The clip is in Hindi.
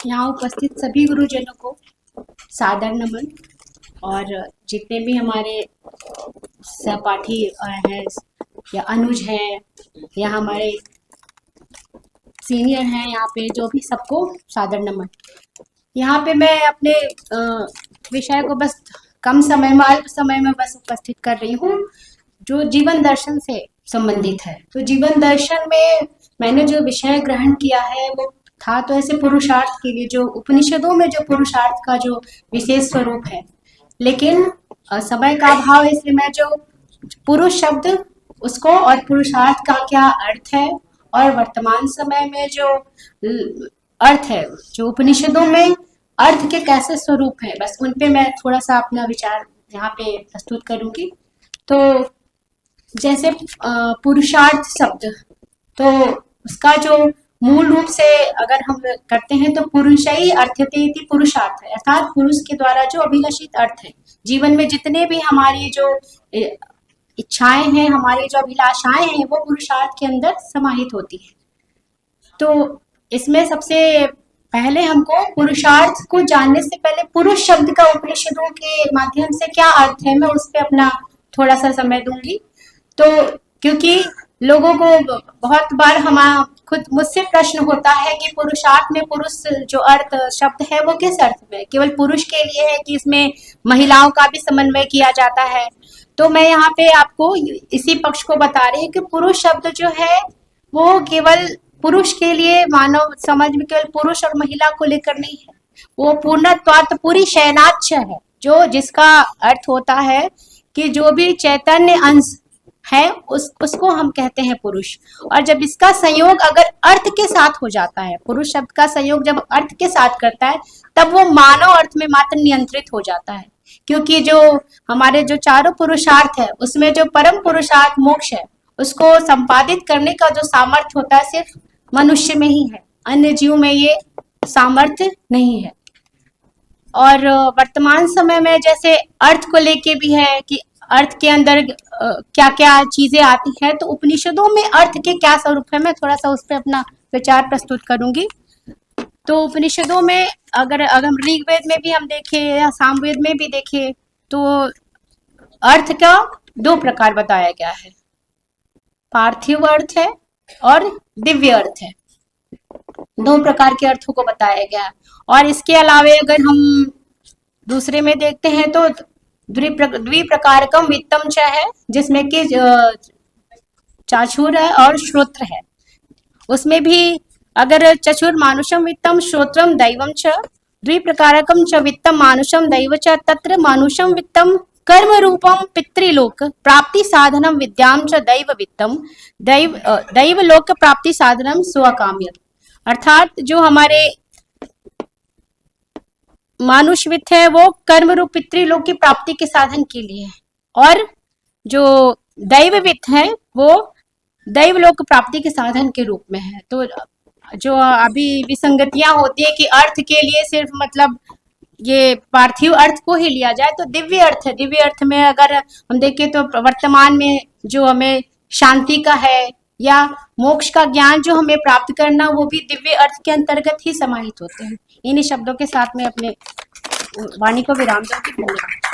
यहाँ उपस्थित सभी गुरुजनों को सादर नमन। और जितने भी हमारे सहपाठी हैं या अनुज हैं या हमारे सीनियर हैं यहाँ पे, जो भी सबको सादर नमन। यहाँ पे मैं अपने विषय को बस कम समय में, अल्प समय में बस उपस्थित कर रही हूँ, जो जीवन दर्शन से संबंधित है। तो जीवन दर्शन में मैंने जो विषय ग्रहण किया है वो था तो ऐसे पुरुषार्थ के लिए, जो उपनिषदों में जो पुरुषार्थ का जो विशेष स्वरूप है। लेकिन समय का अभाव है, इसलिए मैं जो पुरुष शब्द उसको और पुरुषार्थ का क्या अर्थ है और वर्तमान समय में जो अर्थ है, जो उपनिषदों में अर्थ के कैसे स्वरूप है, बस उन पे मैं थोड़ा सा अपना विचार यहाँ पे प्रस्तुत करूंगी। तो जैसे पुरुषार्थ शब्द, तो उसका जो मूल रूप से अगर हम करते हैं तो पुरुषई अर्थते इति पुरुषार्थ है, अर्थात पुरुष के द्वारा जो अभिलषित अर्थ है। जीवन में जितने भी हमारी जो इच्छाएं हैं, हमारी जो अभिलाषाएं हैं, वो पुरुषार्थ के अंदर समाहित होती है। तो इसमें सबसे पहले हमको पुरुषार्थ को जानने से पहले पुरुष शब्द का उपनिषदों के माध्यम से क्या अर्थ है, मैं उस पर अपना थोड़ा सा समय दूंगी। तो क्योंकि लोगों को बहुत बार हमारा खुद मुझसे प्रश्न होता है कि पुरुषार्थ में पुरुष जो अर्थ शब्द है वो किस अर्थ में, केवल पुरुष के लिए है कि इसमें महिलाओं का भी समन्वय किया जाता है। तो मैं यहाँ पे आपको इसी पक्ष को बता रही हूँ कि पुरुष शब्द जो है वो केवल पुरुष के लिए, मानव समाज में केवल पुरुष और महिला को लेकर नहीं है, वो पूर्णत्वात् पूरी शयनाच्छ है, जो जिसका अर्थ होता है कि जो भी चैतन्य अंश है उसको हम कहते हैं पुरुष। और जब इसका संयोग अगर अर्थ के साथ हो जाता है, पुरुष शब्द का संयोग जब अर्थ के साथ करता है, तब वो मानव अर्थ में मात्र नियंत्रित हो जाता है। क्योंकि जो हमारे जो चारों पुरुषार्थ है, उसमें जो परम पुरुषार्थ मोक्ष है, उसको संपादित करने का जो सामर्थ्य होता है सिर्फ मनुष्य में ही है, अन्य जीव में ये सामर्थ्य नहीं है। और वर्तमान समय में जैसे अर्थ को लेके भी है कि अर्थ के अंदर क्या क्या चीजें आती हैं, तो उपनिषदों में अर्थ के क्या स्वरूप है, मैं थोड़ा सा उस पर अपना विचार प्रस्तुत करूंगी। तो उपनिषदों में अगर ऋग्वेद में भी हम देखें या सामवेद में भी देखें, तो अर्थ का दो प्रकार बताया गया है, पार्थिव अर्थ है और दिव्य अर्थ है। दो प्रकार के अर्थों को बताया गया है। और इसके अलावे अगर हम दूसरे में देखते हैं तो द्विप्रकारकम वित्तम च है, जिसमें कि चाक्षुर है और श्रोत्र है। उसमें भी अगर चक्षुर मानुषम वित्तम श्रोत्रम दैवम च, द्विप्रकारकम च वित्तम मानुषम दैव च, तत्र मानुषम वित्तम कर्म रूपम पितृलोक प्राप्ति साधनम विद्याम च दैव वित्तम दैव लोक प्राप्ति साधनम स्वकाम्य। अर्थात जो हमारे मानुष वित्त है वो कर्म रूप पितृलोक की प्राप्ति के साधन के लिए है, और जो दैव वित्त है वो दैवलोक प्राप्ति के साधन के रूप में है। तो जो अभी विसंगतियां होती है कि अर्थ के लिए सिर्फ मतलब ये पार्थिव अर्थ को ही लिया जाए, तो दिव्य अर्थ है। दिव्य अर्थ में अगर हम देखें तो वर्तमान में जो हमें शांति का है या मोक्ष का ज्ञान जो हमें प्राप्त करना, वो भी दिव्य अर्थ के अंतर्गत ही समाहित होते हैं। इन्हीं शब्दों के साथ में अपने वाणी को विराम दूंगी। धन्यवाद।